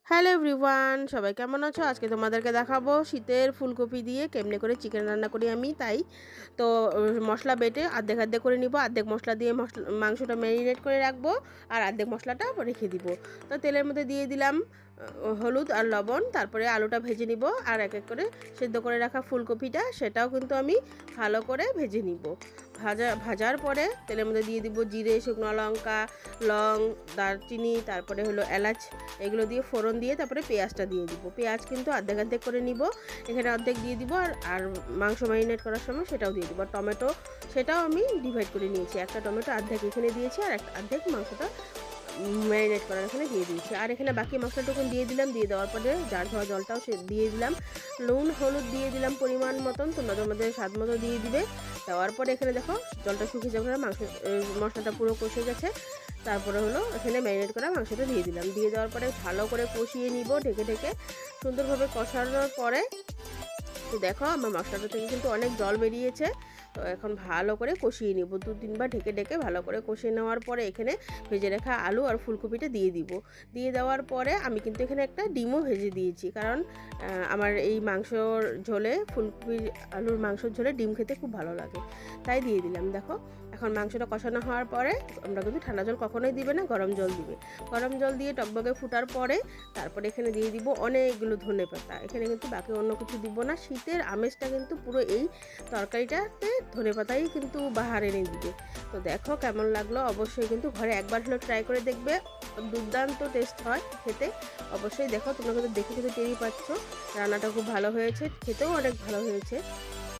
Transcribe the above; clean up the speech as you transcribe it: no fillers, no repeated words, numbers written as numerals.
Hello everyone, সবাই কেমন আছো? আজকে তোমাদেরকে দেখাবো শীতের ফুলকপি দিয়ে কেমনে করে চিকেন রান্না করি আমি। তাই তো মশলা বেটে অর্ধেক অর্ধেক করে নিব। অর্ধেক মশলা দিয়ে মাংসটা ম্যারিনেট করে রাখবো, আর অর্ধেক মশলাটা রেখে দিব। তো তেলের মধ্যে দিয়ে দিলাম হলুদ আর লবণ। তারপরে আলুটা ভেজে নিব, আর এক এক করে সেদ্ধ করে রাখা ফুলকপিটা সেটাও কিন্তু আমি ভালো করে ভেজে নিব। ভাজার পরে তেলের মধ্যে দিয়ে দিব জিরে, শুকনো লঙ্কা, লং, দারচিনি, তারপরে হলো এলাচ, এগুলো দিয়ে ফোড়ন দিয়ে তারপরে পেঁয়াজটা দিয়ে দিব। পেঁয়াজ কিন্তু অর্ধেক অর্ধেক করে নিব, এখানে অর্ধেক দিয়ে দিব, আর মাংস ম্যারিনেট করার সময় সেটাও দিয়ে দিব। আর টমেটো সেটাও আমি ডিভাইড করে নিয়েছি, একটা টমেটো অর্ধেক এখানে দিয়েছি, আর একটা অর্ধেক মাংসটা ম্যারিনেট করার এখানে দিয়ে দিয়েছি। আর এখানে বাকি মশলাটুকু দিয়ে দিলাম। দিয়ে দেওয়ার পরে জার ধোয়া জলটাও সে দিয়ে দিলাম। নুন হলুদ দিয়ে দিলাম পরিমাণ মতন, তোমরা তোমাদের স্বাদ মতো দিয়ে দিবে। দেওয়ার পরে এখানে দেখো জলটা শুকিয়ে যাওয়ার মাংস মশলাটা পুরো কষে গেছে। তারপরে হলো এখানে ম্যারিনেট করা মাংসটা দিয়ে দিলাম। দিয়ে দেওয়ার পরে ভালো করে কষিয়ে নিব ঢেকে ঢেকে। সুন্দরভাবে কষানোর পরে তো দেখো আমার মশলাটা থেকে কিন্তু অনেক জল বেরিয়েছে। তো এখন ভালো করে কষিয়ে নিব, 2-3 বার ঢেকে ঢেকে ভালো করে কষিয়ে নেওয়ার পরে এখানে ভেজে রাখা আলু আর ফুলকপিটা দিয়ে দিব। দিয়ে দেওয়ার পরে আমি কিন্তু এখানে একটা ডিমও ভেজে দিয়েছি, কারণ আমার এই মাংসর ঝোলে ফুলকপির আলুর মাংসর ঝোলে ডিম খেতে খুব ভালো লাগে, তাই দিয়ে দিলাম। দেখো এখন মাংসটা কষানো হওয়ার পরে আমরা কিন্তু ঠান্ডা জল কখনোই দিবে না, গরম জল দিবে। গরম জল দিয়ে টকবগে ফুটার পরে তারপরে এখানে দিয়ে দিব অনেকগুলো ধনেপাতা। এখানে কিন্তু বাকি অন্য কিছু দিব না। শীতের আমেজটা কিন্তু পুরো এই তরকারিটাতে ধনেপাতাই কিন্তু বাহার এনে দিবে। তো দেখো কেমন লাগলো, অবশ্যই কিন্তু ঘরে একবার হলেও ট্রাই করে দেখবে, দুর্দান্ত টেস্ট হয় খেতে। অবশ্যই দেখো, তোমরা কিন্তু দেখে কিন্তু টেরই পাচ্ছ রান্নাটা খুব ভালো হয়েছে, খেতেও অনেক ভালো হয়েছে।